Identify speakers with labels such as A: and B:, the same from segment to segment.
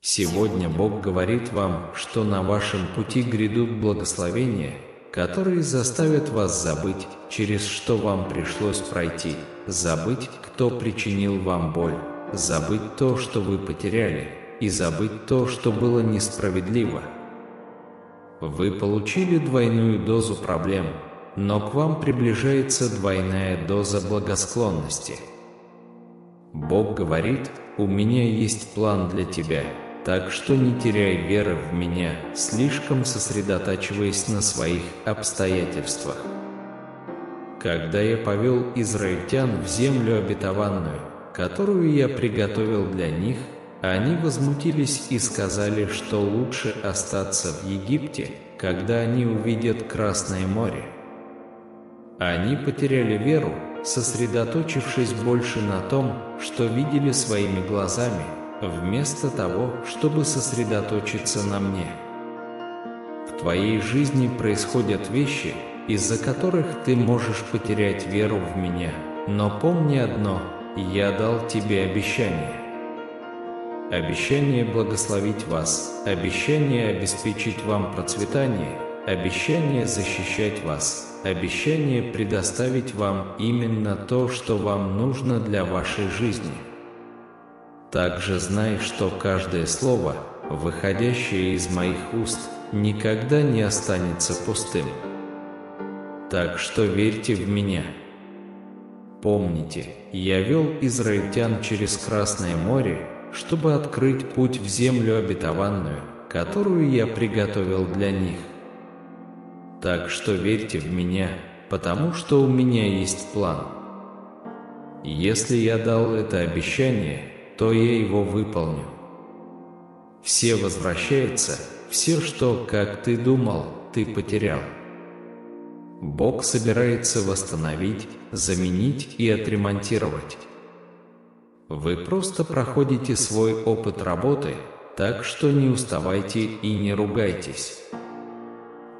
A: Сегодня Бог говорит вам, что на вашем пути грядут благословения, которые заставят вас забыть, через что вам пришлось пройти, забыть, кто причинил вам боль, забыть то, что вы потеряли, и забыть то, что было несправедливо. Вы получили двойную дозу проблем, но к вам приближается двойная доза благосклонности. Бог говорит: «У меня есть план для тебя». Так что не теряй веры в Меня, слишком сосредотачиваясь на своих обстоятельствах. Когда я повел израильтян в землю обетованную, которую я приготовил для них, они возмутились и сказали, что лучше остаться в Египте, когда они увидят Красное море. Они потеряли веру, сосредоточившись больше на том, что видели своими глазами, вместо того, чтобы сосредоточиться на Мне. В твоей жизни происходят вещи, из-за которых ты можешь потерять веру в Меня, но помни одно: я дал тебе обещание. Обещание благословить вас, обещание обеспечить вам процветание, обещание защищать вас, обещание предоставить вам именно то, что вам нужно для вашей жизни. Также знай, что каждое слово, выходящее из моих уст, никогда не останется пустым. Так что верьте в Меня. Помните, я вел израильтян через Красное море, чтобы открыть путь в землю обетованную, которую я приготовил для них. Так что верьте в Меня, потому что у Меня есть план. Если я дал это обещание, то я его выполню. Все возвращается, все, что, как ты думал, ты потерял. Бог собирается восстановить, заменить и отремонтировать. Вы просто проходите свой опыт работы, так что не уставайте и не ругайтесь.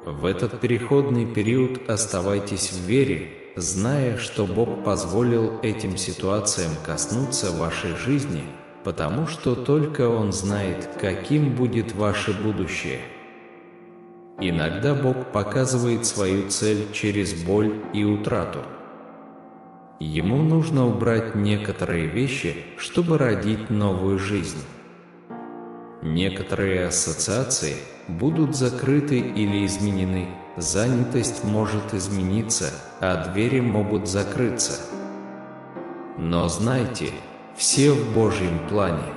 A: В этот переходный период оставайтесь в вере, зная, что Бог позволил этим ситуациям коснуться вашей жизни, потому что только Он знает, каким будет ваше будущее. Иногда Бог показывает свою цель через боль и утрату. Ему нужно убрать некоторые вещи, чтобы родить новую жизнь. Некоторые ассоциации будут закрыты или изменены, занятость может измениться, а двери могут закрыться. Но знайте, все в Божьем плане.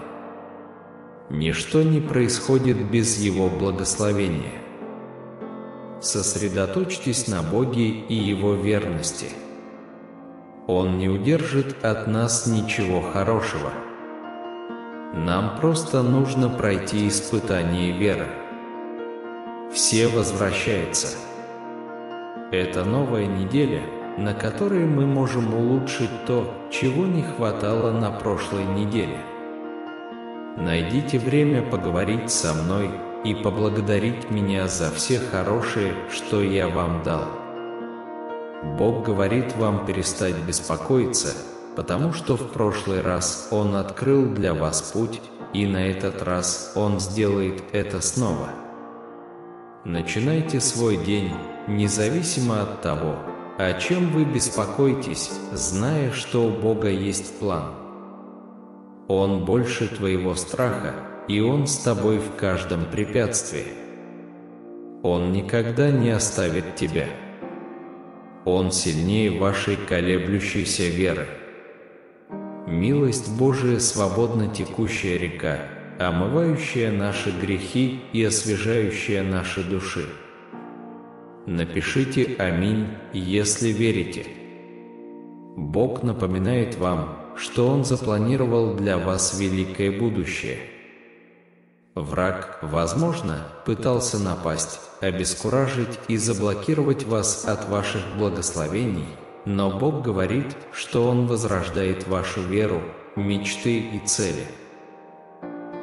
A: Ничто не происходит без Его благословения. Сосредоточьтесь на Боге и Его верности. Он не удержит от нас ничего хорошего. Нам просто нужно пройти испытание веры. Все возвращаются. Это новая неделя, на которой мы можем улучшить то, чего не хватало на прошлой неделе. Найдите время поговорить со мной и поблагодарить меня за все хорошее, что я вам дал. Бог говорит вам перестать беспокоиться, потому что в прошлый раз Он открыл для вас путь, и на этот раз Он сделает это снова. Начинайте свой день, независимо от того, о чем вы беспокоитесь, зная, что у Бога есть план. Он больше твоего страха, и Он с тобой в каждом препятствии. Он никогда не оставит тебя. Он сильнее вашей колеблющейся веры. Милость Божия — свободно текущая река, омывающая наши грехи и освежающая наши души. Напишите «Аминь», если верите. Бог напоминает вам, что Он запланировал для вас великое будущее. Враг, возможно, пытался напасть, обескуражить и заблокировать вас от ваших благословений, но Бог говорит, что Он возрождает вашу веру, мечты и цели.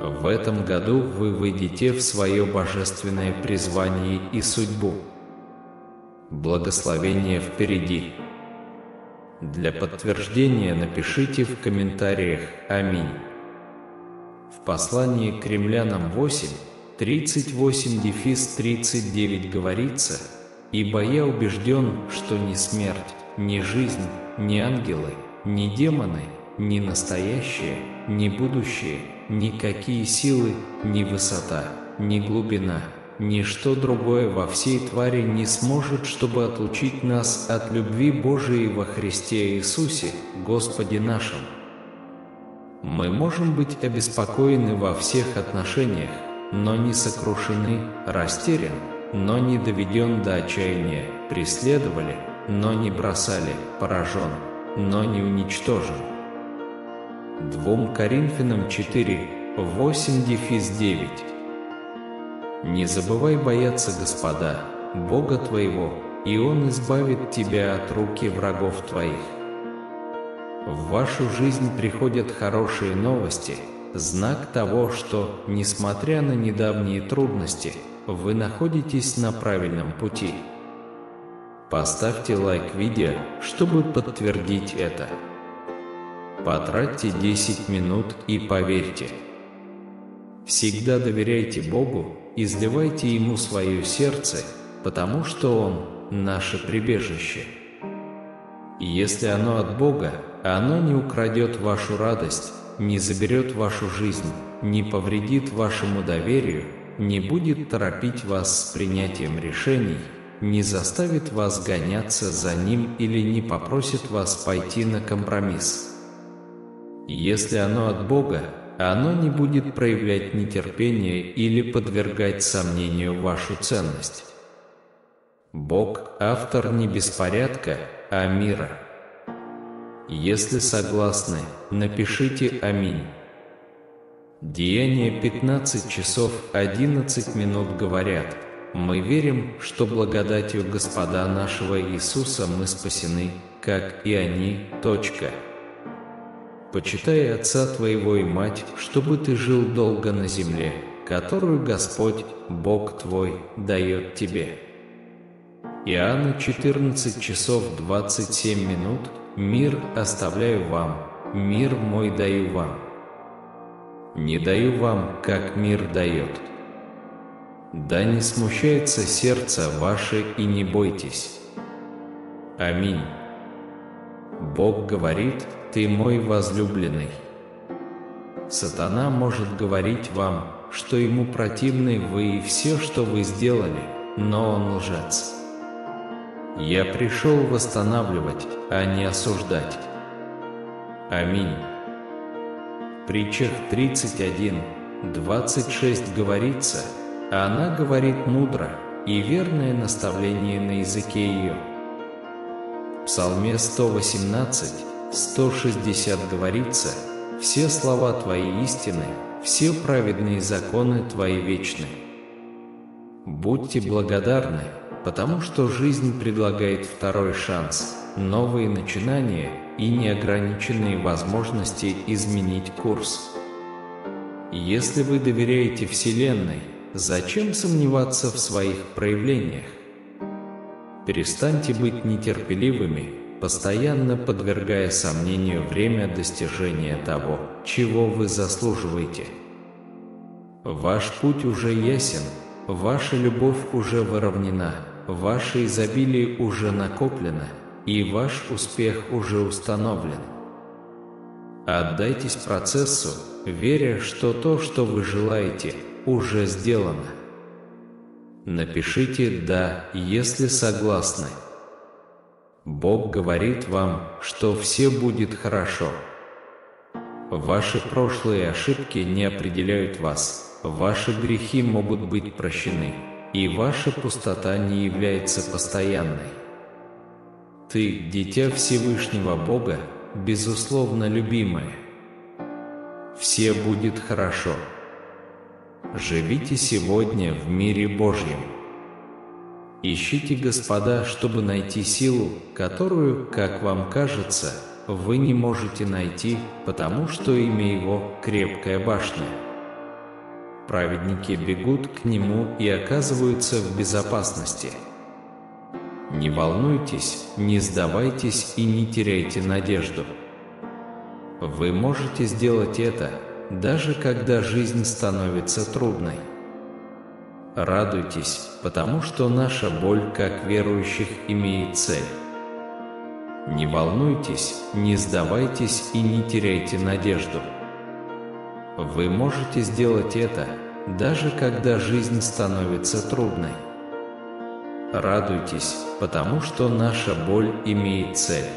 A: В этом году вы войдете в свое божественное призвание и судьбу. Благословение впереди. Для подтверждения напишите в комментариях «Аминь». В послании к Римлянам 8:38-39 говорится: «Ибо я убежден, что ни смерть, ни жизнь, ни ангелы, ни демоны, ни настоящее, ни будущее, никакие силы, ни высота, ни глубина, ничто другое во всей твари не сможет, чтобы отлучить нас от любви Божией во Христе Иисусе, Господе нашим». Мы можем быть обеспокоены во всех отношениях, но не сокрушены, растерян, но не доведен до отчаяния, преследовали, но не бросали, поражен, но не уничтожен. 2 Коринфянам 4:8-9. «Не забывай бояться Господа, Бога твоего, и Он избавит тебя от руки врагов твоих». В вашу жизнь приходят хорошие новости, знак того, что, несмотря на недавние трудности, вы находитесь на правильном пути. Поставьте лайк видео, чтобы подтвердить это. Потратьте 10 минут и поверьте. Всегда доверяйте Богу, изливайте Ему свое сердце, потому что Он – наше прибежище. Если оно от Бога, оно не украдет вашу радость, не заберет вашу жизнь, не повредит вашему доверию, не будет торопить вас с принятием решений, не заставит вас гоняться за ним или не попросит вас пойти на компромисс. Если оно от Бога, оно не будет проявлять нетерпение или подвергать сомнению вашу ценность. Бог – автор не беспорядка, а мира. Если согласны, напишите «Аминь». Деяния 15:11 говорят: «Мы верим, что благодатью Господа нашего Иисуса мы спасены, как и они. Почитай отца твоего и мать, чтобы ты жил долго на земле, которую Господь, Бог твой, дает тебе». Иоанна 14:27. «Мир оставляю вам, мир мой даю вам. Не даю вам, как мир дает. Да не смущается сердце ваше и не бойтесь». Аминь. Бог говорит: «Ты мой возлюбленный». Сатана может говорить вам, что ему противны вы и все, что вы сделали, но он лжец. Я пришел восстанавливать, а не осуждать. Аминь. В Притчах 31:26 говорится: «Она говорит мудро, и верное наставление на языке ее». В Псалме 118:160 говорится: «Все слова твои истинны, все праведные законы твои вечны». Будьте благодарны, потому что жизнь предлагает второй шанс, новые начинания и неограниченные возможности изменить курс. Если вы доверяете Вселенной, зачем сомневаться в своих проявлениях? Перестаньте быть нетерпеливыми, постоянно подвергая сомнению время достижения того, чего вы заслуживаете. Ваш путь уже ясен, ваша любовь уже выровнена, ваше изобилие уже накоплено, и ваш успех уже установлен. Отдайтесь процессу, веря, что то, что вы желаете, уже сделано. Напишите «Да», если согласны. Бог говорит вам, что все будет хорошо. Ваши прошлые ошибки не определяют вас, ваши грехи могут быть прощены, и ваша пустота не является постоянной. Ты, дитя Всевышнего Бога, безусловно любимое. Все будет хорошо. Живите сегодня в мире Божьем. Ищите Господа, чтобы найти силу, которую, как вам кажется, вы не можете найти, потому что имя Его – крепкая башня. Праведники бегут к Нему и оказываются в безопасности. Не волнуйтесь, не сдавайтесь и не теряйте надежду. Вы можете сделать это, даже когда жизнь становится трудной. Радуйтесь, потому что наша боль, как верующих, имеет цель. Не волнуйтесь, не сдавайтесь и не теряйте надежду. Вы можете сделать это, даже когда жизнь становится трудной. Радуйтесь, потому что наша боль имеет цель.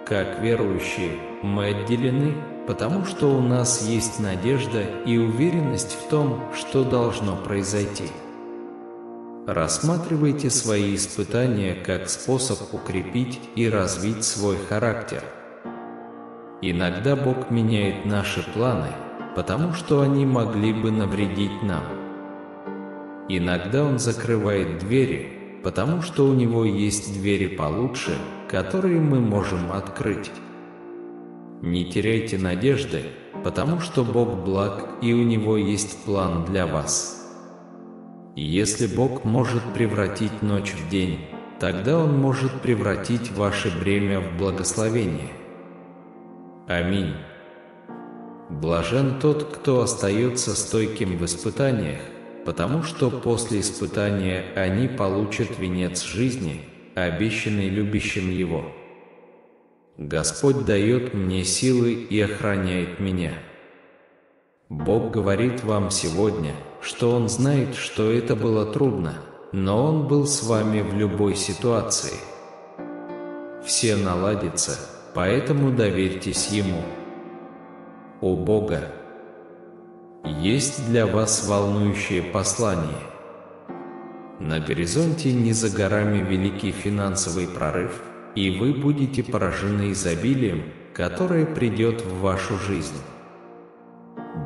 A: Как верующие, мы отделены, потому что у нас есть надежда и уверенность в том, что должно произойти. Рассматривайте свои испытания как способ укрепить и развить свой характер. Иногда Бог меняет наши планы, потому что они могли бы навредить нам. Иногда Он закрывает двери, потому что у Него есть двери получше, которые мы можем открыть. Не теряйте надежды, потому что Бог благ и у Него есть план для вас. Если Бог может превратить ночь в день, тогда Он может превратить ваше бремя в благословение. Аминь. Блажен тот, кто остается стойким в испытаниях, потому что после испытания они получат венец жизни, обещанный любящим Его. Господь дает мне силы и охраняет меня. Бог говорит вам сегодня, что Он знает, что это было трудно, но Он был с вами в любой ситуации. Все наладится, поэтому доверьтесь Ему. У Бога есть для вас волнующее послание. На горизонте не за горами великий финансовый прорыв, и вы будете поражены изобилием, которое придет в вашу жизнь.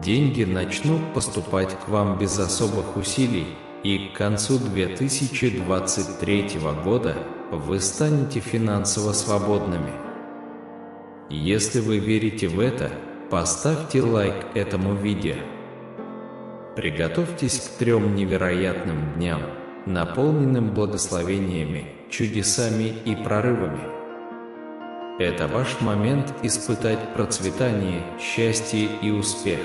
A: Деньги начнут поступать к вам без особых усилий, и к концу 2023 года вы станете финансово свободными. Если вы верите в это, поставьте лайк этому видео. Приготовьтесь к 3 невероятным дням, наполненным благословениями, чудесами и прорывами. Это ваш момент испытать процветание, счастье и успех.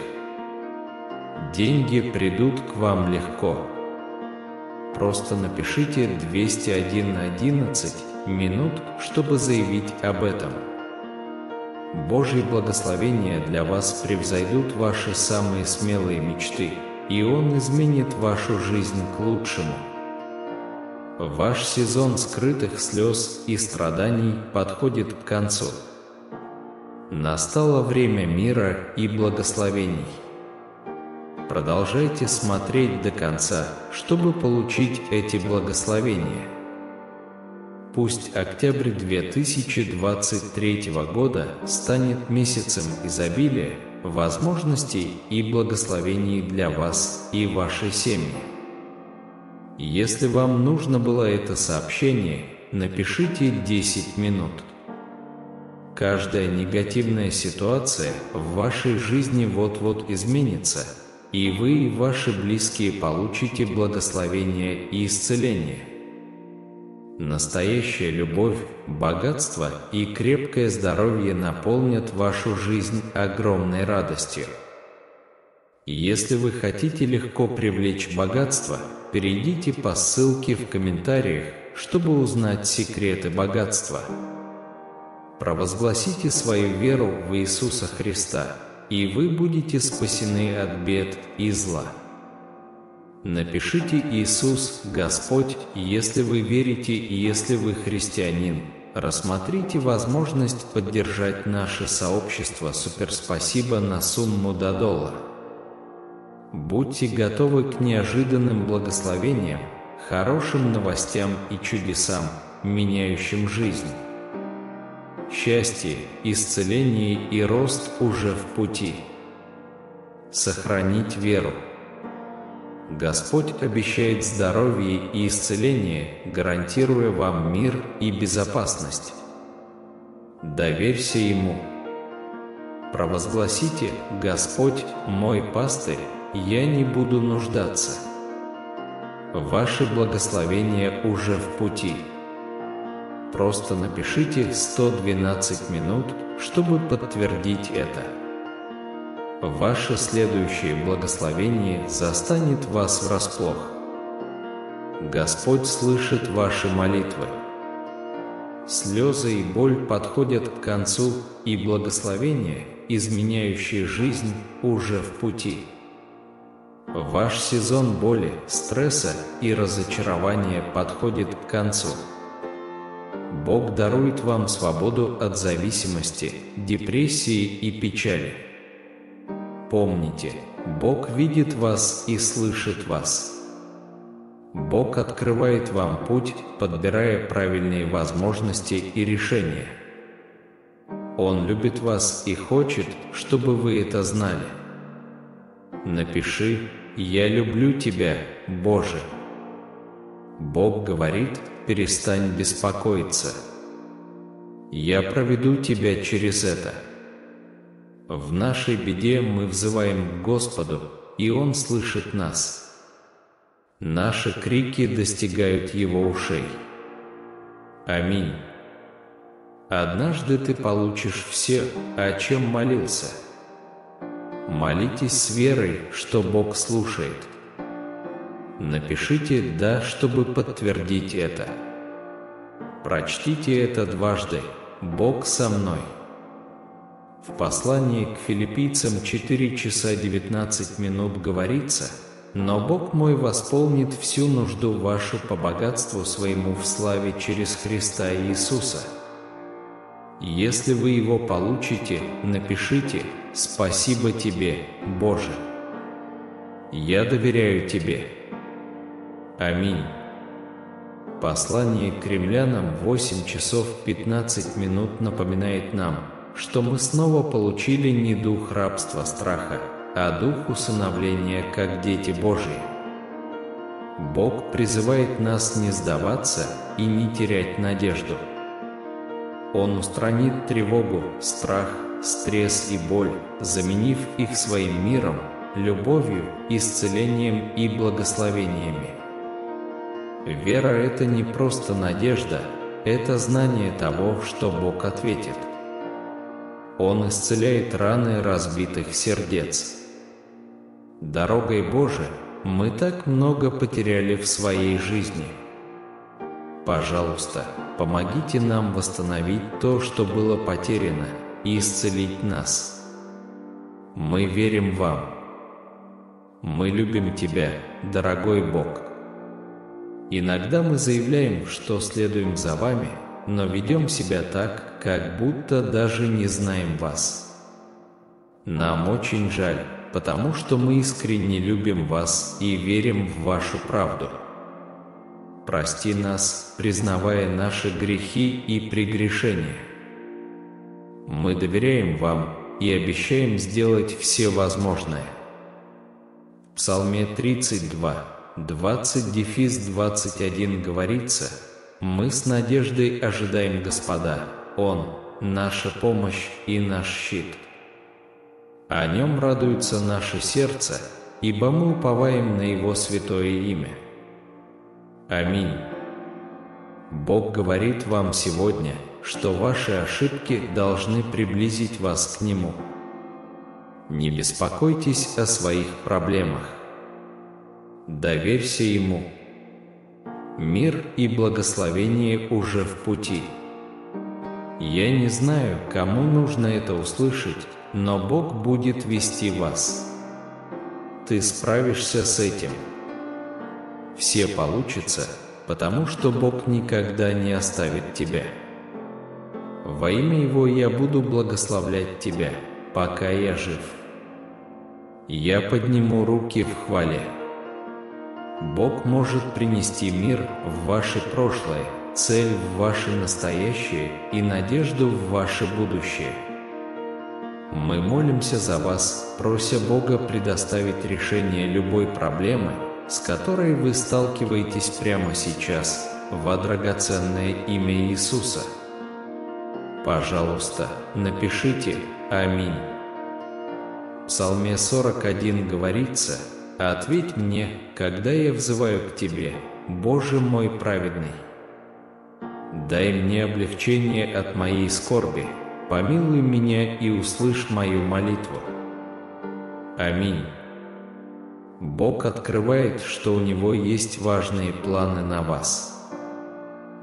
A: Деньги придут к вам легко. Просто напишите 20111 минут, чтобы заявить об этом. Божьи благословения для вас превзойдут ваши самые смелые мечты, и Он изменит вашу жизнь к лучшему. Ваш сезон скрытых слез и страданий подходит к концу. Настало время мира и благословений. Продолжайте смотреть до конца, чтобы получить эти благословения. Пусть октябрь 2023 года станет месяцем изобилия, возможностей и благословений для вас и вашей семьи. Если вам нужно было это сообщение, напишите 10 минут. Каждая негативная ситуация в вашей жизни вот-вот изменится, и вы и ваши близкие получите благословение и исцеление. Настоящая любовь, богатство и крепкое здоровье наполнят вашу жизнь огромной радостью. Если вы хотите легко привлечь богатство, перейдите по ссылке в комментариях, чтобы узнать секреты богатства. Провозгласите свою веру в Иисуса Христа, и вы будете спасены от бед и зла. Напишите «Иисус, Господь», если вы верите и если вы христианин. Рассмотрите возможность поддержать наше сообщество «Суперспасибо» на сумму до $1. Будьте готовы к неожиданным благословениям, хорошим новостям и чудесам, меняющим жизнь. Счастье, исцеление и рост уже в пути. Сохранить веру. Господь обещает здоровье и исцеление, гарантируя вам мир и безопасность. Доверься Ему. Провозгласите: «Господь, мой пастырь, я не буду нуждаться». Ваши благословения уже в пути. Просто напишите 112 минут, чтобы подтвердить это. Ваше следующее благословение застанет вас врасплох. Господь слышит ваши молитвы. Слезы и боль подходят к концу, и благословение, изменяющее жизнь, уже в пути. Ваш сезон боли, стресса и разочарования подходит к концу. Бог дарует вам свободу от зависимости, депрессии и печали. Помните, Бог видит вас и слышит вас. Бог открывает вам путь, подбирая правильные возможности и решения. Он любит вас и хочет, чтобы вы это знали. Напиши: «Я люблю тебя, Боже». Бог говорит: перестань беспокоиться. Я проведу тебя через это. В нашей беде мы взываем к Господу, и Он слышит нас. Наши крики достигают Его ушей. Аминь. Однажды ты получишь все, о чем молился. Молитесь с верой, что Бог слушает. Напишите «да», чтобы подтвердить это. Прочтите это дважды: «Бог со мной». В послании к Филиппийцам 4 часа 19 минут говорится: «Но Бог мой восполнит всю нужду вашу по богатству своему в славе через Христа Иисуса». Если вы его получите, напишите: «Спасибо тебе, Боже». Я доверяю тебе. Аминь. Послание к римлянам 8 часов 15 минут напоминает нам, что мы снова получили не дух рабства страха, а дух усыновления как дети Божьи. Бог призывает нас не сдаваться и не терять надежду. Он устранит тревогу, страх, стресс и боль, заменив их своим миром, любовью, исцелением и благословениями. Вера – это не просто надежда, это знание того, что Бог ответит. Он исцеляет раны разбитых сердец. Дорогой Божией мы так много потеряли в своей жизни. Пожалуйста, помогите нам восстановить то, что было потеряно, и исцелить нас. Мы верим вам. Мы любим Тебя, дорогой Бог. Иногда мы заявляем, что следуем за Вами, но ведем себя так, как будто даже не знаем Вас. Нам очень жаль, потому что мы искренне любим Вас и верим в Вашу правду. Прости нас, признавая наши грехи и прегрешения. Мы доверяем Вам и обещаем сделать все возможное. В Псалме 32, 20-21 говорится: «Мы с надеждой ожидаем Господа, Он – наша помощь и наш щит. О Нем радуется наше сердце, ибо мы уповаем на Его святое имя». Аминь. Бог говорит вам сегодня, что ваши ошибки должны приблизить вас к Нему. Не беспокойтесь о своих проблемах. Доверься Ему. Мир и благословение уже в пути. Я не знаю, кому нужно это услышать, но Бог будет вести вас. Ты справишься с этим. Все получится, потому что Бог никогда не оставит тебя. Во имя Его я буду благословлять тебя, пока я жив. Я подниму руки в хвале. Бог может принести мир в ваше прошлое, цель в ваше настоящее и надежду в ваше будущее. Мы молимся за вас, прося Бога предоставить решение любой проблемы, с которой вы сталкиваетесь прямо сейчас, во драгоценное имя Иисуса. Пожалуйста, напишите «Аминь». В Псалме 41 говорится: «Ответь мне, когда я взываю к Тебе, Боже мой праведный. Дай мне облегчение от моей скорби, помилуй меня и услышь мою молитву». Аминь. Бог открывает, что у Него есть важные планы на вас.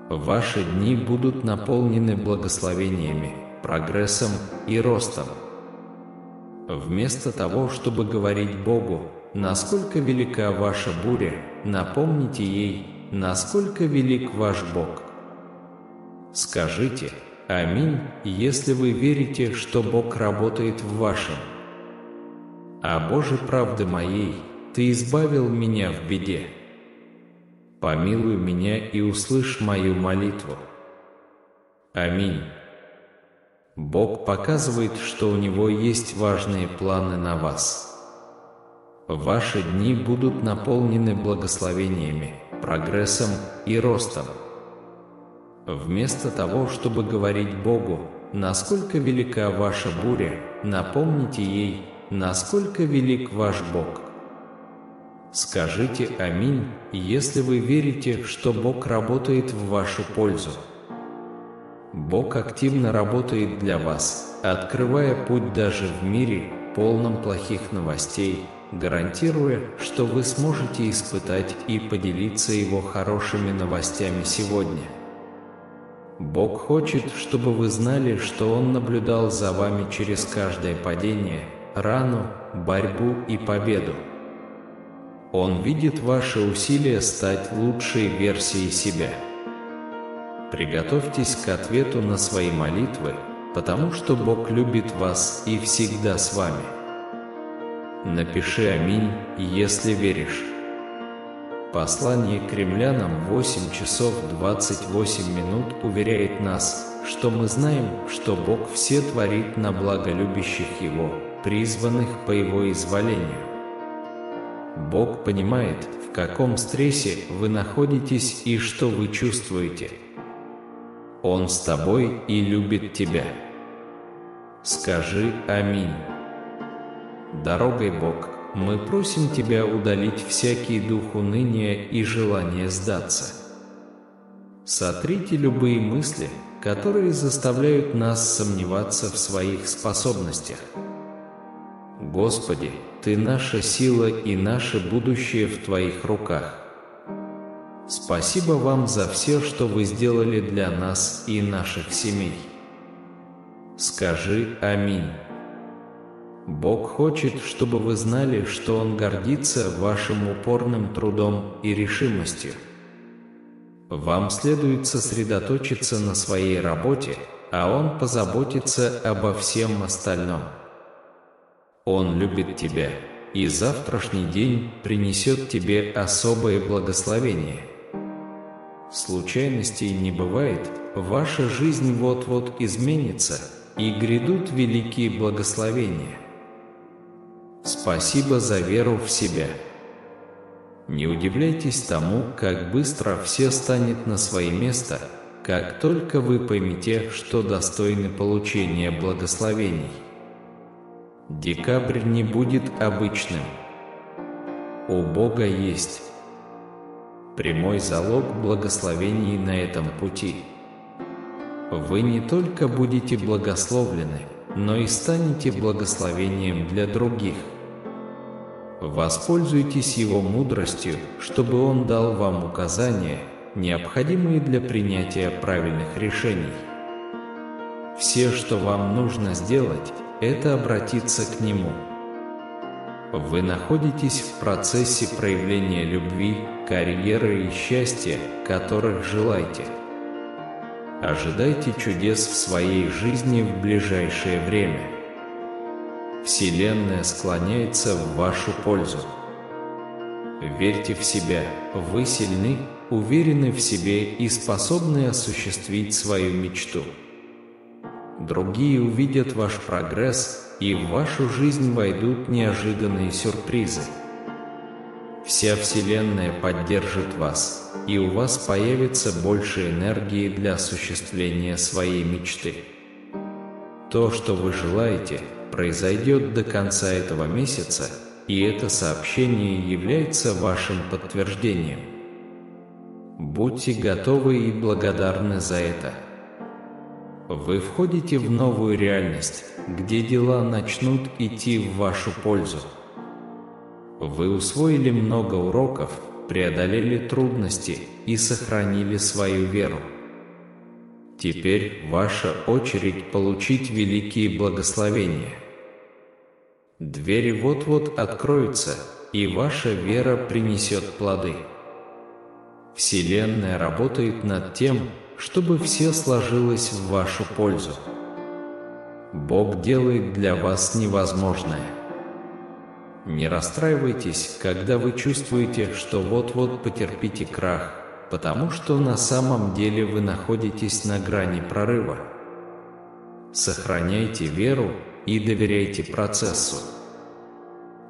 A: Ваши дни будут наполнены благословениями, прогрессом и ростом. Вместо того, чтобы говорить Богу, насколько велика ваша буря, напомните ей, насколько велик ваш Бог. Скажите «Аминь», если вы верите, что Бог работает в вашем. «О Боже правды моей, Ты избавил меня в беде. Помилуй меня и услышь мою молитву». Аминь. Бог показывает, что у Него есть важные планы на вас. Ваши дни будут наполнены благословениями, прогрессом и ростом. Вместо того, чтобы говорить Богу, насколько велика ваша буря, напомните ей, насколько велик ваш Бог. Скажите «Аминь», если вы верите, что Бог работает в вашу пользу. Бог активно работает для вас, открывая путь даже в мире, полном плохих новостей, гарантируя, что вы сможете испытать и поделиться Его хорошими новостями сегодня. Бог хочет, чтобы вы знали, что Он наблюдал за вами через каждое падение, рану, борьбу и победу. Он видит ваши усилия стать лучшей версией себя. Приготовьтесь к ответу на свои молитвы, потому что Бог любит вас и всегда с вами. Напиши «Аминь», если веришь. Послание к Римлянам 8 часов 28 минут уверяет нас, что мы знаем, что Бог все творит на благо любящих Его, призванных по Его изволению. Бог понимает, в каком стрессе вы находитесь и что вы чувствуете. Он с тобой и любит тебя. Скажи «Аминь». Дорогой Бог, мы просим Тебя удалить всякий дух уныния и желание сдаться. Сотрите любые мысли, которые заставляют нас сомневаться в своих способностях. Господи, Ты наша сила и наше будущее в Твоих руках. Спасибо Вам за все, что Вы сделали для нас и наших семей. Скажи «Аминь». Бог хочет, чтобы вы знали, что Он гордится вашим упорным трудом и решимостью. Вам следует сосредоточиться на своей работе, а Он позаботится обо всем остальном. Он любит тебя, и завтрашний день принесет тебе особое благословение. Случайностей не бывает, ваша жизнь вот-вот изменится, и грядут великие благословения. Спасибо за веру в себя. Не удивляйтесь тому, как быстро все станет на свое место, как только вы поймете, что достойны получения благословений. Декабрь не будет обычным. У Бога есть прямой залог благословений на этом пути. Вы не только будете благословлены, но и станете благословением для других. Воспользуйтесь Его мудростью, чтобы Он дал вам указания, необходимые для принятия правильных решений. Все, что вам нужно сделать, это обратиться к Нему. Вы находитесь в процессе проявления любви, карьеры и счастья, которых желаете. Ожидайте чудес в своей жизни в ближайшее время. Вселенная склоняется в вашу пользу. Верьте в себя, вы сильны, уверены в себе и способны осуществить свою мечту. Другие увидят ваш прогресс, и в вашу жизнь войдут неожиданные сюрпризы. Вся Вселенная поддержит вас, и у вас появится больше энергии для осуществления своей мечты. То, что вы желаете, произойдет до конца этого месяца, и это сообщение является вашим подтверждением. Будьте готовы и благодарны за это. Вы входите в новую реальность, где дела начнут идти в вашу пользу. Вы усвоили много уроков, преодолели трудности и сохранили свою веру. Теперь ваша очередь получить великие благословения. Двери вот-вот откроются, и ваша вера принесет плоды. Вселенная работает над тем, чтобы все сложилось в вашу пользу. Бог делает для вас невозможное. Не расстраивайтесь, когда вы чувствуете, что вот-вот потерпите крах, потому что на самом деле вы находитесь на грани прорыва. Сохраняйте веру и доверяйте процессу.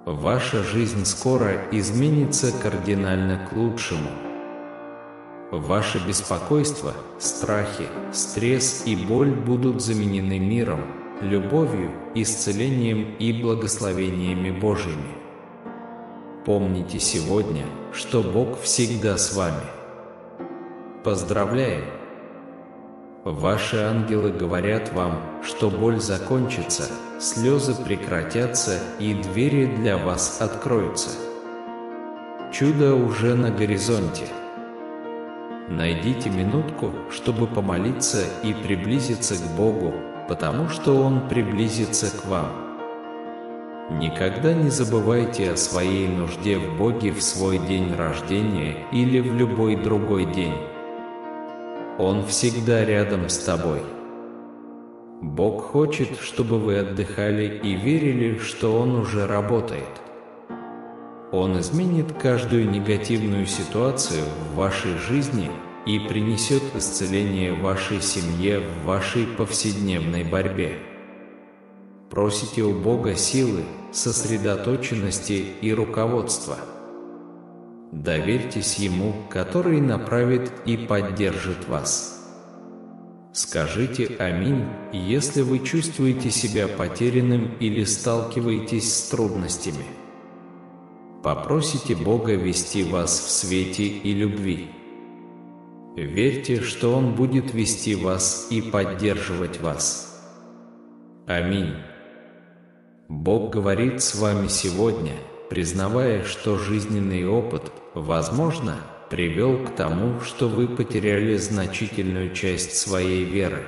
A: Ваша жизнь скоро изменится кардинально к лучшему. Ваше беспокойство, страхи, стресс и боль будут заменены миром, любовью, исцелением и благословениями Божьими. Помните сегодня, что Бог всегда с вами. Поздравляем! Ваши ангелы говорят вам, что боль закончится, слезы прекратятся и двери для вас откроются. Чудо уже на горизонте. Найдите минутку, чтобы помолиться и приблизиться к Богу, потому что Он приблизится к вам. Никогда не забывайте о своей нужде в Боге в свой день рождения или в любой другой день. Он всегда рядом с тобой. Бог хочет, чтобы вы отдыхали и верили, что Он уже работает. Он изменит каждую негативную ситуацию в вашей жизни и принесет исцеление вашей семье в вашей повседневной борьбе. Просите у Бога силы, сосредоточенности и руководства. Доверьтесь Ему, который направит и поддержит вас. Скажите «Аминь», если вы чувствуете себя потерянным или сталкиваетесь с трудностями. Попросите Бога вести вас в свете и любви. Верьте, что Он будет вести вас и поддерживать вас. Аминь. Бог говорит с вами сегодня, признавая, что жизненный опыт, возможно, привел к тому, что вы потеряли значительную часть своей веры.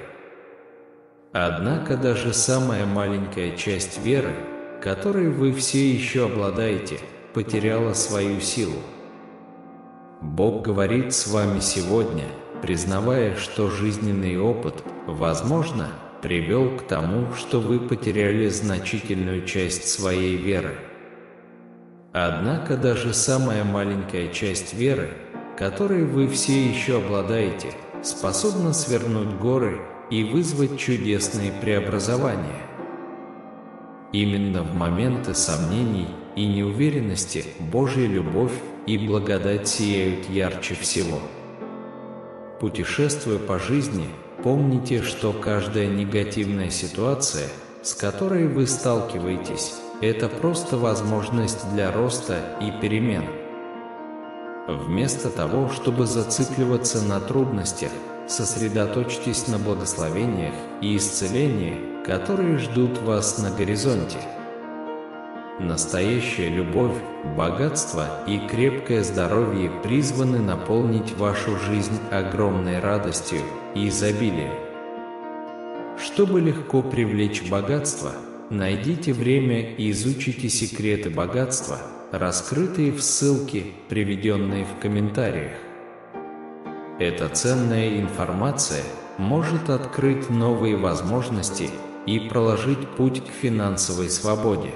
A: Однако даже самая маленькая часть веры, которой вы все еще обладаете, потеряла свою силу. Бог говорит с вами сегодня, признавая, что жизненный опыт, возможно, привел к тому, что вы потеряли значительную часть своей веры. Однако даже самая маленькая часть веры, которой вы все еще обладаете, способна свернуть горы и вызвать чудесные преобразования. Именно в моменты сомнений и неуверенности Божья любовь и благодать сияют ярче всего. Путешествуя по жизни, помните, что каждая негативная ситуация, с которой вы сталкиваетесь, это просто возможность для роста и перемен. Вместо того, чтобы зацикливаться на трудностях, сосредоточьтесь на благословениях и исцелении, которые ждут вас на горизонте. Настоящая любовь, богатство и крепкое здоровье призваны наполнить вашу жизнь огромной радостью и изобилием. Чтобы легко привлечь богатство, найдите время и изучите секреты богатства, раскрытые в ссылке, приведенной в комментариях. Эта ценная информация может открыть новые возможности и проложить путь к финансовой свободе.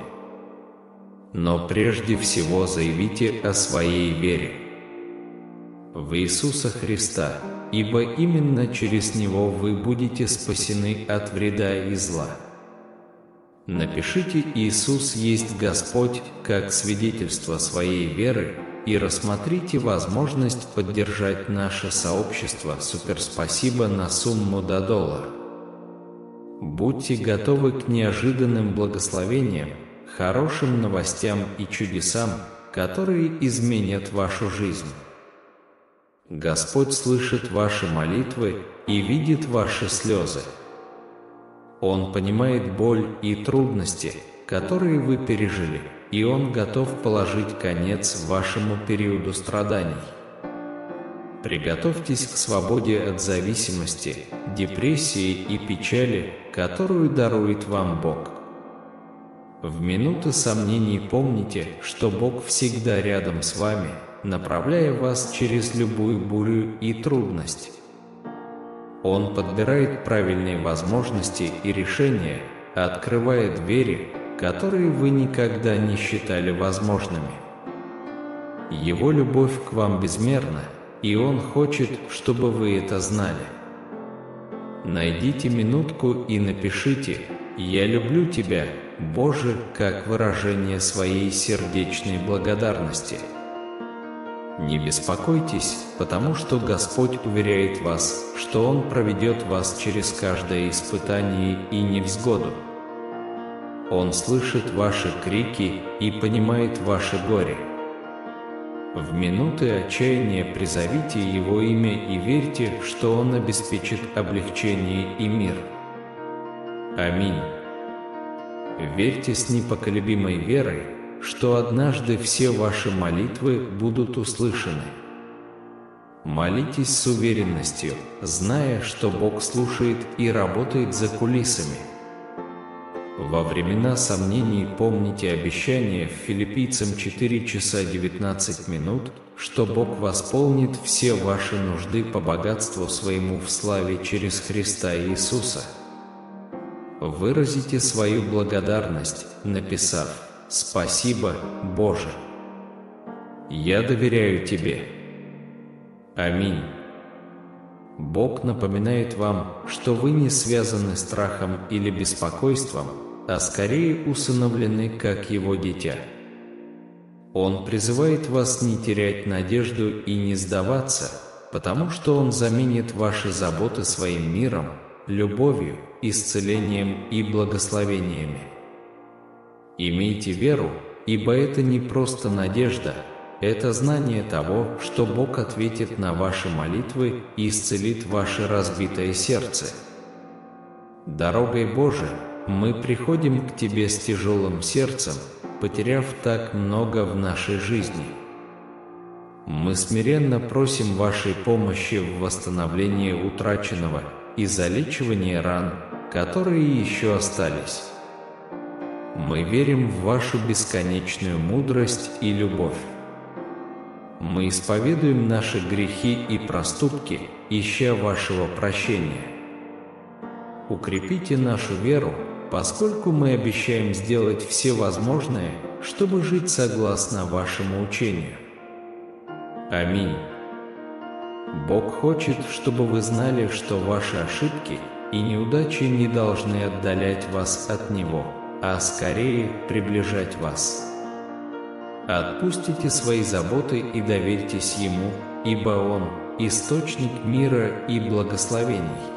A: Но прежде всего заявите о своей вере в Иисуса Христа, ибо именно через Него вы будете спасены от вреда и зла. Напишите «Иисус есть Господь» как свидетельство своей веры и рассмотрите возможность поддержать наше сообщество «Суперспасибо» на сумму до $1. Будьте готовы к неожиданным благословениям, хорошим новостям и чудесам, которые изменят вашу жизнь. Господь слышит ваши молитвы и видит ваши слезы. Он понимает боль и трудности, которые вы пережили, и Он готов положить конец вашему периоду страданий. Приготовьтесь к свободе от зависимости, депрессии и печали, которую дарует вам Бог. В минуты сомнений помните, что Бог всегда рядом с вами, направляя вас через любую бурю и трудность. Он подбирает правильные возможности и решения, открывая двери, которые вы никогда не считали возможными. Его любовь к вам безмерна, и Он хочет, чтобы вы это знали. Найдите минутку и напишите «Я люблю Тебя, Боже», как выражение своей сердечной благодарности. Не беспокойтесь, потому что Господь уверяет вас, что Он проведет вас через каждое испытание и невзгоду. Он слышит ваши крики и понимает ваше горе. В минуты отчаяния призовите Его имя и верьте, что Он обеспечит облегчение и мир. Аминь. Верьте с непоколебимой верой, что однажды все ваши молитвы будут услышаны. Молитесь с уверенностью, зная, что Бог слушает и работает за кулисами. Во времена сомнений помните обещание в Филиппийцам 4 часа 19 минут, что Бог восполнит все ваши нужды по богатству своему в славе через Христа Иисуса. Выразите свою благодарность, написав «Спасибо, Боже! Я доверяю Тебе». Аминь. Бог напоминает вам, что вы не связаны страхом или беспокойством, а скорее усыновлены как Его дитя. Он призывает вас не терять надежду и не сдаваться, потому что Он заменит ваши заботы своим миром, любовью, исцелением и благословениями. Имейте веру, ибо это не просто надежда, это знание того, что Бог ответит на ваши молитвы и исцелит ваше разбитое сердце. Дорогой Божией, мы приходим к Тебе с тяжелым сердцем, потеряв так много в нашей жизни. Мы смиренно просим Вашей помощи в восстановлении утраченного и залечивании ран, которые еще остались. Мы верим в Вашу бесконечную мудрость и любовь. Мы исповедуем наши грехи и проступки, ища Вашего прощения. Укрепите нашу веру, поскольку мы обещаем сделать все возможное, чтобы жить согласно Вашему учению. Аминь. Бог хочет, чтобы вы знали, что ваши ошибки и неудачи не должны отдалять вас от Него, а скорее приближать вас. Отпустите свои заботы и доверьтесь Ему, ибо Он – источник мира и благословений.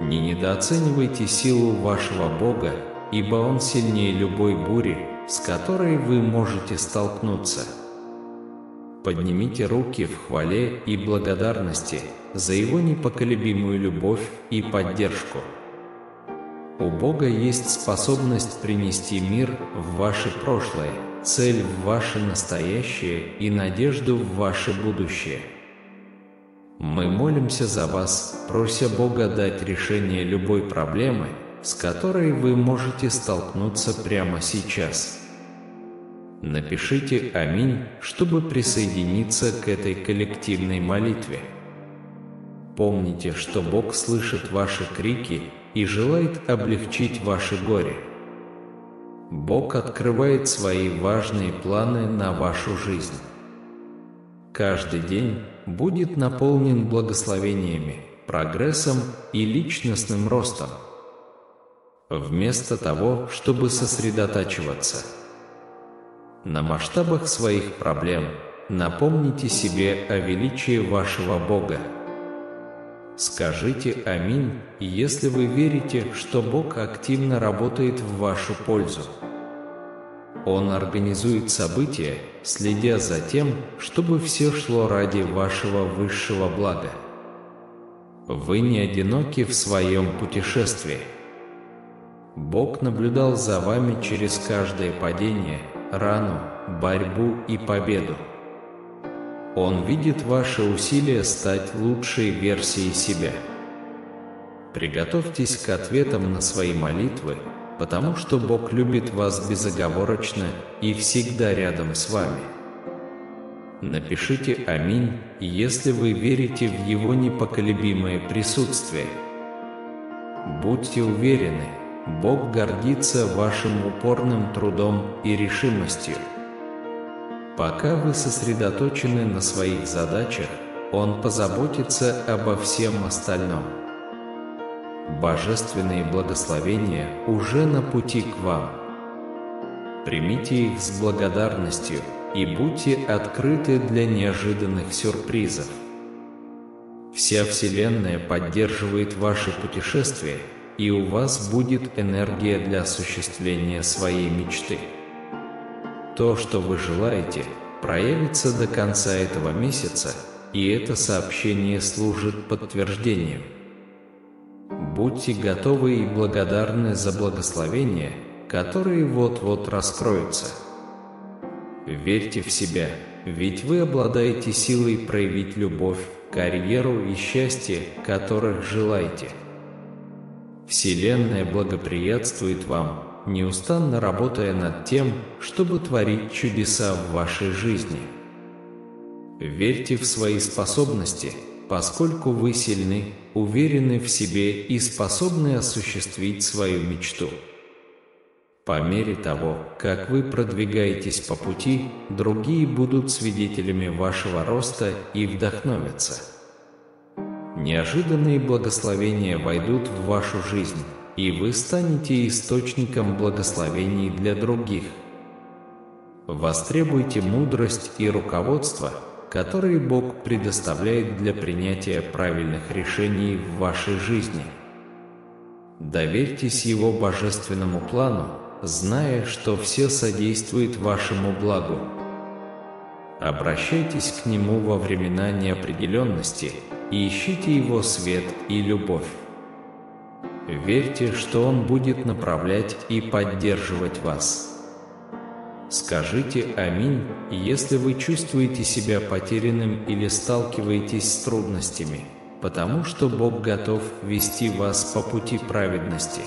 A: Не недооценивайте силу вашего Бога, ибо Он сильнее любой бури, с которой вы можете столкнуться. Поднимите руки в хвале и благодарности за Его непоколебимую любовь и поддержку. У Бога есть способность принести мир в ваше прошлое, цель в ваше настоящее и надежду в ваше будущее. Мы молимся за вас, прося Бога дать решение любой проблемы, с которой вы можете столкнуться прямо сейчас. Напишите «Аминь», чтобы присоединиться к этой коллективной молитве. Помните, что Бог слышит ваши крики и желает облегчить ваше горе. Бог открывает свои важные планы на вашу жизнь. Каждый день будет наполнен благословениями, прогрессом и личностным ростом. Вместо того, чтобы сосредотачиваться на масштабах своих проблем, напомните себе о величии вашего Бога. Скажите «Аминь», если вы верите, что Бог активно работает в вашу пользу. Он организует события, следя за тем, чтобы все шло ради вашего высшего блага. Вы не одиноки в своем путешествии. Бог наблюдал за вами через каждое падение, рану, борьбу и победу. Он видит ваши усилия стать лучшей версией себя. Приготовьтесь к ответам на свои молитвы, потому что Бог любит вас безоговорочно и всегда рядом с вами. Напишите «Аминь», если вы верите в Его непоколебимое присутствие. Будьте уверены, Бог гордится вашим упорным трудом и решимостью. Пока вы сосредоточены на своих задачах, Он позаботится обо всем остальном. Божественные благословения уже на пути к вам. Примите их с благодарностью и будьте открыты для неожиданных сюрпризов. Вся Вселенная поддерживает ваше путешествие, и у вас будет энергия для осуществления своей мечты. То, что вы желаете, проявится до конца этого месяца, и это сообщение служит подтверждением. Будьте готовы и благодарны за благословения, которые вот-вот раскроются. Верьте в себя, ведь вы обладаете силой проявить любовь, карьеру и счастье, которых желаете. Вселенная благоприятствует вам, неустанно работая над тем, чтобы творить чудеса в вашей жизни. Верьте в свои способности, поскольку вы сильны, уверены в себе и способны осуществить свою мечту. По мере того, как вы продвигаетесь по пути, другие будут свидетелями вашего роста и вдохновятся. Неожиданные благословения войдут в вашу жизнь, и вы станете источником благословений для других. Востребуйте мудрость и руководство, которые Бог предоставляет для принятия правильных решений в вашей жизни. Доверьтесь Его божественному плану, зная, что все содействует вашему благу. Обращайтесь к Нему во времена неопределенности и ищите Его свет и любовь. Верьте, что Он будет направлять и поддерживать вас. Скажите «Аминь», если вы чувствуете себя потерянным или сталкиваетесь с трудностями, потому что Бог готов вести вас по пути праведности.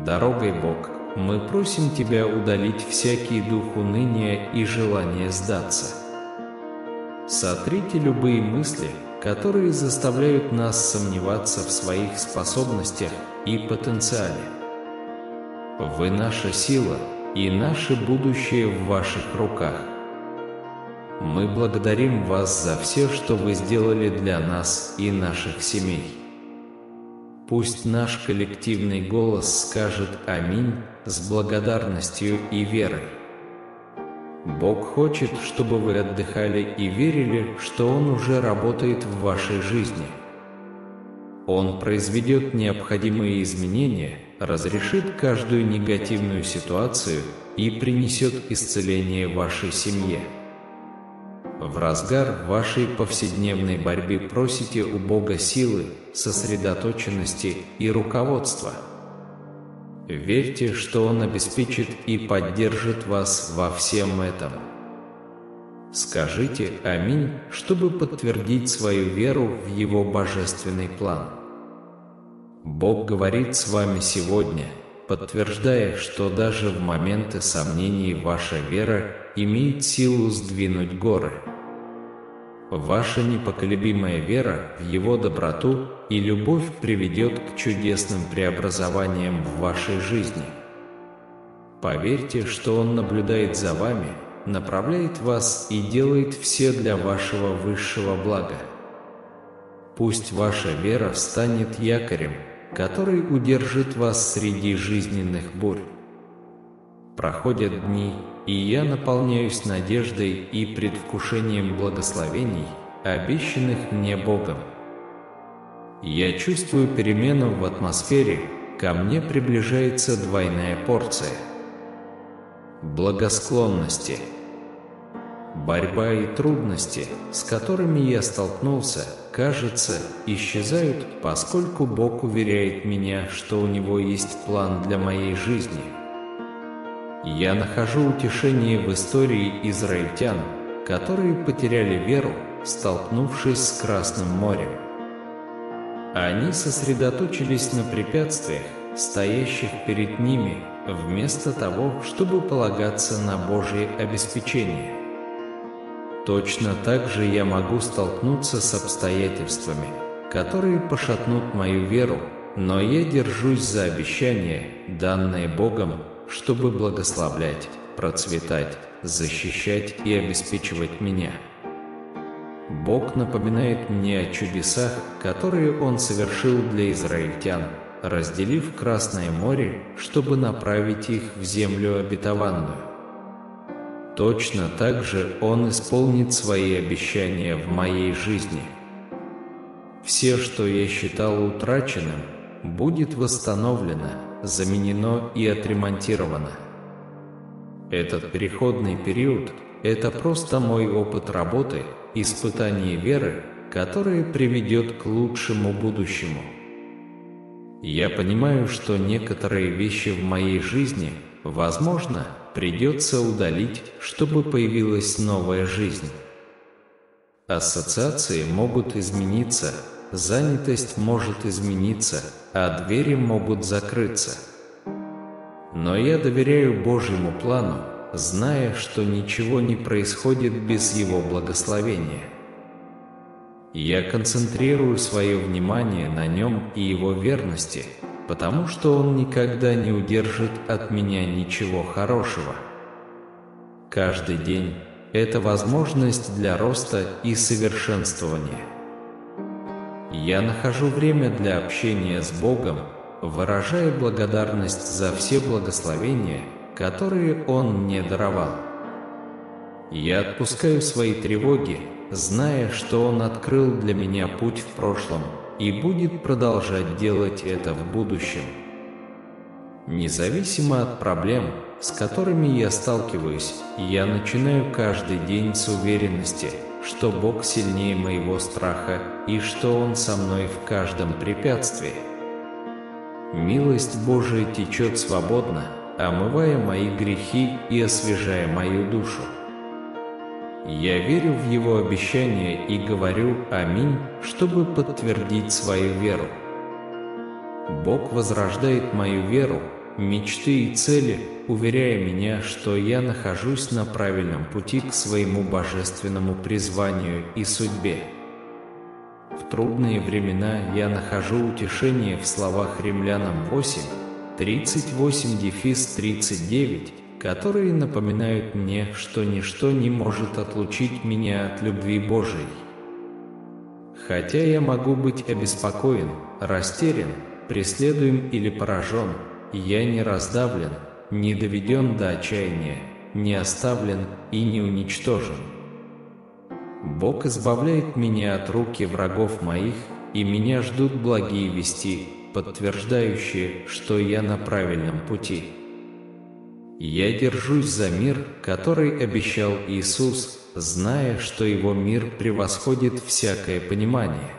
A: Дорогой Бог, мы просим Тебя удалить всякий дух уныния и желание сдаться. Сотрите любые мысли, которые заставляют нас сомневаться в своих способностях и потенциале. Вы наша сила, и наше будущее в ваших руках. Мы благодарим вас за все, что вы сделали для нас и наших семей. Пусть наш коллективный голос скажет «Аминь» с благодарностью и верой. Бог хочет, чтобы вы отдыхали и верили, что Он уже работает в вашей жизни. Он произведет необходимые изменения, разрешит каждую негативную ситуацию и принесет исцеление вашей семье. В разгар вашей повседневной борьбы просите у Бога силы, сосредоточенности и руководства. Верьте, что Он обеспечит и поддержит вас во всем этом. Скажите «Аминь», чтобы подтвердить свою веру в Его божественный план. Бог говорит с вами сегодня, подтверждая, что даже в моменты сомнений ваша вера имеет силу сдвинуть горы. Ваша непоколебимая вера в Его доброту и любовь приведет к чудесным преобразованиям в вашей жизни. Поверьте, что Он наблюдает за вами, направляет вас и делает все для вашего высшего блага. Пусть ваша вера станет якорем, который удержит вас среди жизненных бурь. Проходят дни, и я наполняюсь надеждой и предвкушением благословений, обещанных мне Богом. Я чувствую перемену в атмосфере, ко мне приближается двойная порция благосклонности. Борьба и трудности, с которыми я столкнулся, кажется, исчезают, поскольку Бог уверяет меня, что у Него есть план для моей жизни. Я нахожу утешение в истории израильтян, которые потеряли веру, столкнувшись с Красным морем. Они сосредоточились на препятствиях, стоящих перед ними, вместо того, чтобы полагаться на Божье обеспечение. Точно так же я могу столкнуться с обстоятельствами, которые пошатнут мою веру, но я держусь за обещание, данное Богом, чтобы благословлять, процветать, защищать и обеспечивать меня. Бог напоминает мне о чудесах, которые Он совершил для израильтян, разделив Красное море, чтобы направить их в землю обетованную. Точно так же Он исполнит свои обещания в моей жизни. Все, что я считал утраченным, будет восстановлено, заменено и отремонтировано. Этот переходный период – это просто мой опыт работы, испытание веры, которое приведет к лучшему будущему. Я понимаю, что некоторые вещи в моей жизни, возможно, придется удалить, чтобы появилась новая жизнь. Ассоциации могут измениться, занятость может измениться, а двери могут закрыться. Но я доверяю Божьему плану, зная, что ничего не происходит без Его благословения. Я концентрирую свое внимание на Нем и Его верности, потому что Он никогда не удержит от меня ничего хорошего. Каждый день – это возможность для роста и совершенствования. Я нахожу время для общения с Богом, выражая благодарность за все благословения, которые Он мне даровал. Я отпускаю свои тревоги, зная, что Он открыл для меня путь в прошлом и будет продолжать делать это в будущем. Независимо от проблем, с которыми я сталкиваюсь, я начинаю каждый день с уверенности, что Бог сильнее моего страха и что Он со мной в каждом препятствии. Милость Божия течет свободно, омывая мои грехи и освежая мою душу. Я верю в Его обещания и говорю «Аминь», чтобы подтвердить свою веру. Бог возрождает мою веру, мечты и цели, уверяя меня, что я нахожусь на правильном пути к своему божественному призванию и судьбе. В трудные времена я нахожу утешение в словах Римлянам 8, 38-39, которые напоминают мне, что ничто не может отлучить меня от любви Божией. Хотя я могу быть обеспокоен, растерян, преследуем или поражен, я не раздавлен, не доведен до отчаяния, не оставлен и не уничтожен. Бог избавляет меня от руки врагов моих, и меня ждут благие вести, подтверждающие, что я на правильном пути. Я держусь за мир, который обещал Иисус, зная, что Его мир превосходит всякое понимание.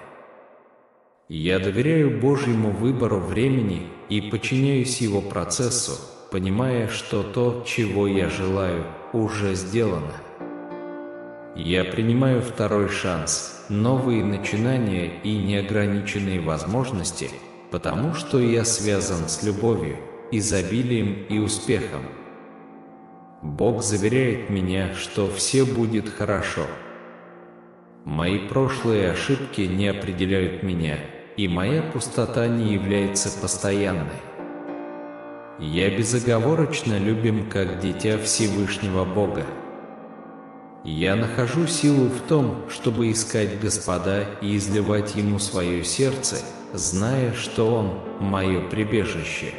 A: Я доверяю Божьему выбору времени и подчиняюсь Его процессу, понимая, что то, чего я желаю, уже сделано. Я принимаю второй шанс, новые начинания и неограниченные возможности, потому что я связан с любовью, изобилием и успехом. Бог заверяет меня, что все будет хорошо. Мои прошлые ошибки не определяют меня, и моя пустота не является постоянной. Я безоговорочно любим как дитя Всевышнего Бога. Я нахожу силу в том, чтобы искать Господа и изливать Ему свое сердце, зная, что Он – мое прибежище.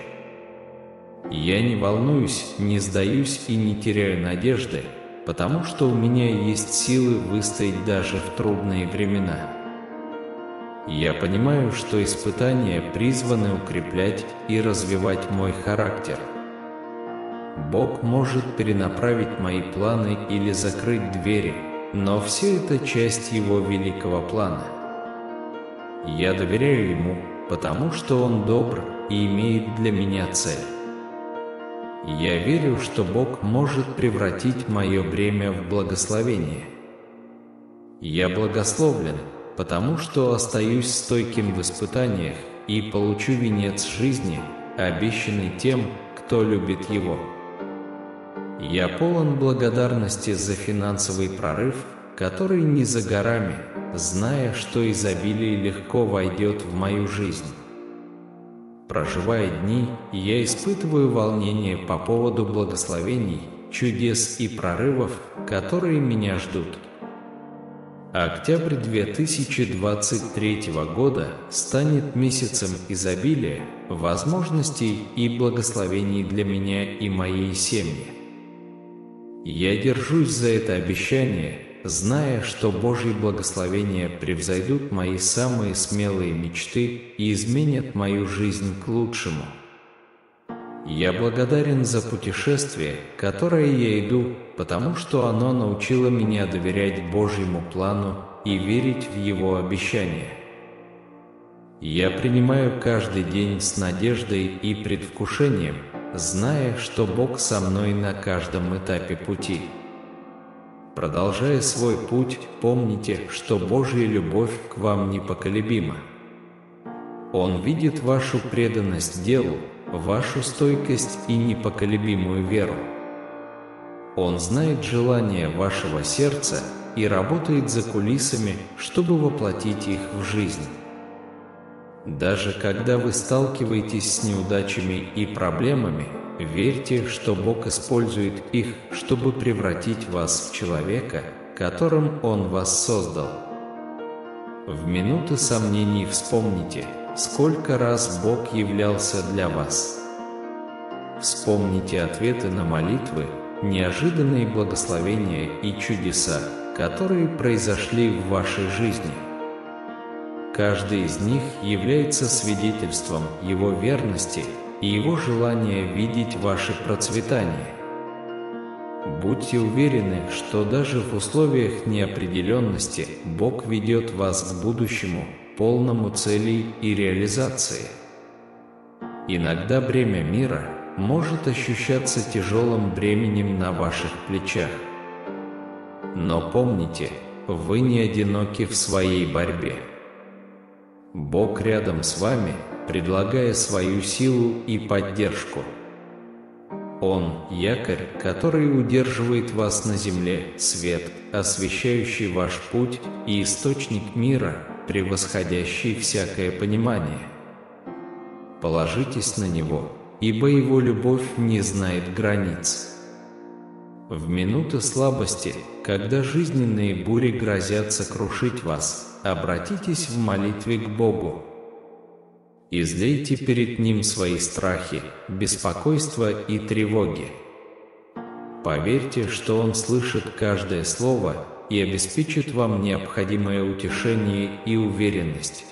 A: Я не волнуюсь, не сдаюсь и не теряю надежды, потому что у меня есть силы выстоять даже в трудные времена. Я понимаю, что испытания призваны укреплять и развивать мой характер. Бог может перенаправить мои планы или закрыть двери, но все это часть Его великого плана. Я доверяю Ему, потому что Он добр и имеет для меня цель. Я верю, что Бог может превратить мое бремя в благословение. Я благословлен, потому что остаюсь стойким в испытаниях и получу венец жизни, обещанный тем, кто любит Его. Я полон благодарности за финансовый прорыв, который не за горами, зная, что изобилие легко войдет в мою жизнь. Проживая дни, я испытываю волнение по поводу благословений, чудес и прорывов, которые меня ждут. Октябрь 2023 года станет месяцем изобилия, возможностей и благословений для меня и моей семьи. Я держусь за это обещание, зная, что Божьи благословения превзойдут мои самые смелые мечты и изменят мою жизнь к лучшему. Я благодарен за путешествие, которое я иду, потому что оно научило меня доверять Божьему плану и верить в Его обещания. Я принимаю каждый день с надеждой и предвкушением, зная, что Бог со мной на каждом этапе пути. Продолжая свой путь, помните, что Божья любовь к вам непоколебима. Он видит вашу преданность делу, вашу стойкость и непоколебимую веру. Он знает желания вашего сердца и работает за кулисами, чтобы воплотить их в жизнь. Даже когда вы сталкиваетесь с неудачами и проблемами, верьте, что Бог использует их, чтобы превратить вас в человека, которым Он вас создал. В минуты сомнений вспомните, сколько раз Бог являлся для вас. Вспомните ответы на молитвы, неожиданные благословения и чудеса, которые произошли в вашей жизни. Каждый из них является свидетельством Его верности и Его желания видеть ваше процветание. Будьте уверены, что даже в условиях неопределенности Бог ведет вас к будущему, полному целей и реализации. Иногда бремя мира может ощущаться тяжелым бременем на ваших плечах. Но помните, вы не одиноки в своей борьбе. Бог рядом с вами, предлагая свою силу и поддержку. Он – якорь, который удерживает вас на земле, свет, освещающий ваш путь, и источник мира, превосходящий всякое понимание. Положитесь на Него, ибо Его любовь не знает границ. В минуты слабости, когда жизненные бури грозят сокрушить вас, обратитесь в молитве к Богу. Излейте перед Ним свои страхи, беспокойства и тревоги. Поверьте, что Он слышит каждое слово и обеспечит вам необходимое утешение и уверенность.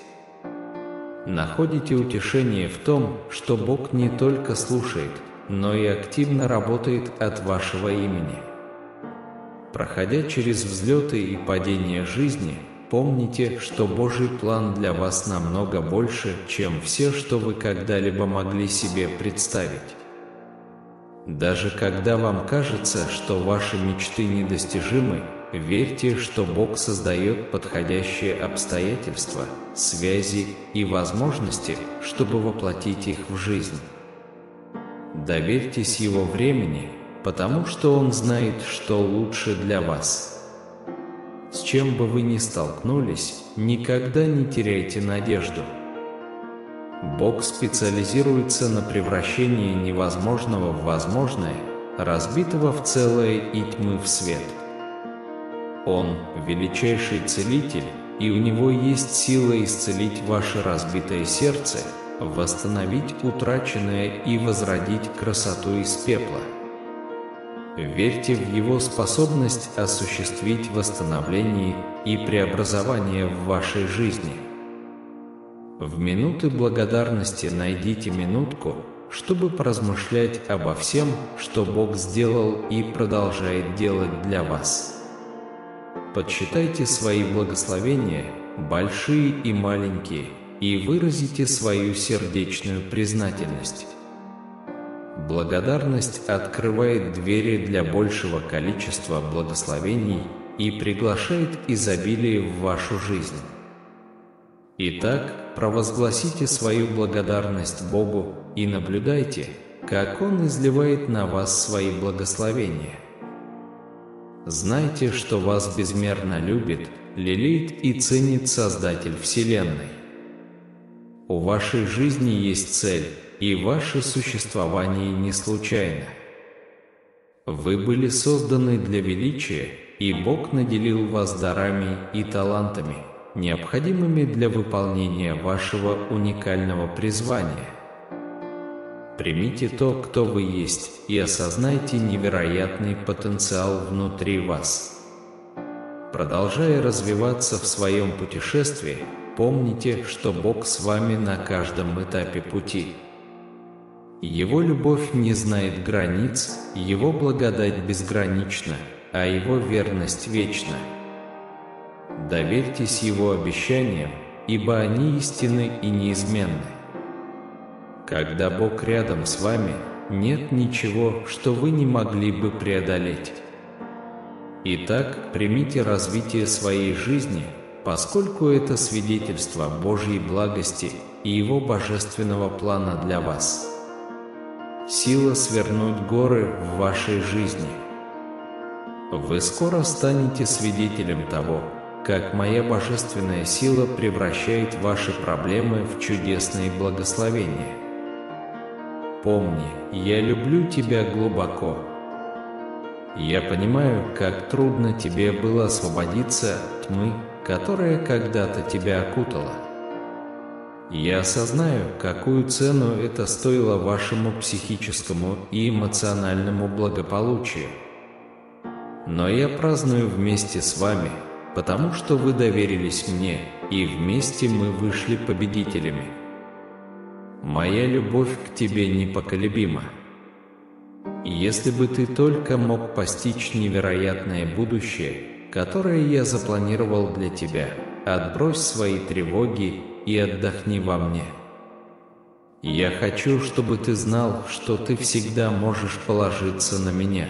A: Находите утешение в том, что Бог не только слушает, но и активно работает от вашего имени. Проходя через взлеты и падения жизни, помните, что Божий план для вас намного больше, чем все, что вы когда-либо могли себе представить. Даже когда вам кажется, что ваши мечты недостижимы, верьте, что Бог создает подходящие обстоятельства, связи и возможности, чтобы воплотить их в жизнь. Доверьтесь Его времени, потому что Он знает, что лучше для вас. С чем бы вы ни столкнулись, никогда не теряйте надежду. Бог специализируется на превращении невозможного в возможное, разбитого в целое и тьмы в свет. Он – величайший целитель, и у Него есть сила исцелить ваше разбитое сердце, восстановить утраченное и возродить красоту из пепла. Верьте в Его способность осуществить восстановление и преобразование в вашей жизни. В минуты благодарности найдите минутку, чтобы поразмышлять обо всем, что Бог сделал и продолжает делать для вас. Подсчитайте свои благословения, большие и маленькие, и выразите свою сердечную признательность. Благодарность открывает двери для большего количества благословений и приглашает изобилие в вашу жизнь. Итак, провозгласите свою благодарность Богу и наблюдайте, как Он изливает на вас свои благословения. Знайте, что вас безмерно любит, лелеет и ценит Создатель Вселенной. У вашей жизни есть цель, и ваше существование не случайно. Вы были созданы для величия, и Бог наделил вас дарами и талантами, необходимыми для выполнения вашего уникального призвания. Примите то, кто вы есть, и осознайте невероятный потенциал внутри вас. Продолжая развиваться в своем путешествии, помните, что Бог с вами на каждом этапе пути. Его любовь не знает границ, Его благодать безгранична, а Его верность вечна. Доверьтесь Его обещаниям, ибо они истинны и неизменны. Когда Бог рядом с вами, нет ничего, что вы не могли бы преодолеть. Итак, примите развитие своей жизни, поскольку это свидетельство Божьей благости и Его божественного плана для вас. Сила свернуть горы в вашей жизни. Вы скоро станете свидетелем того, как моя божественная сила превращает ваши проблемы в чудесные благословения. Помни, я люблю тебя глубоко. Я понимаю, как трудно тебе было освободиться от тьмы, которая когда-то тебя окутала. Я осознаю, какую цену это стоило вашему психическому и эмоциональному благополучию. Но я праздную вместе с вами, потому что вы доверились мне, и вместе мы вышли победителями. Моя любовь к тебе непоколебима. Если бы ты только мог постичь невероятное будущее, которое я запланировал для тебя, отбрось свои тревоги и отдохни во мне. Я хочу, чтобы ты знал, что ты всегда можешь положиться на меня.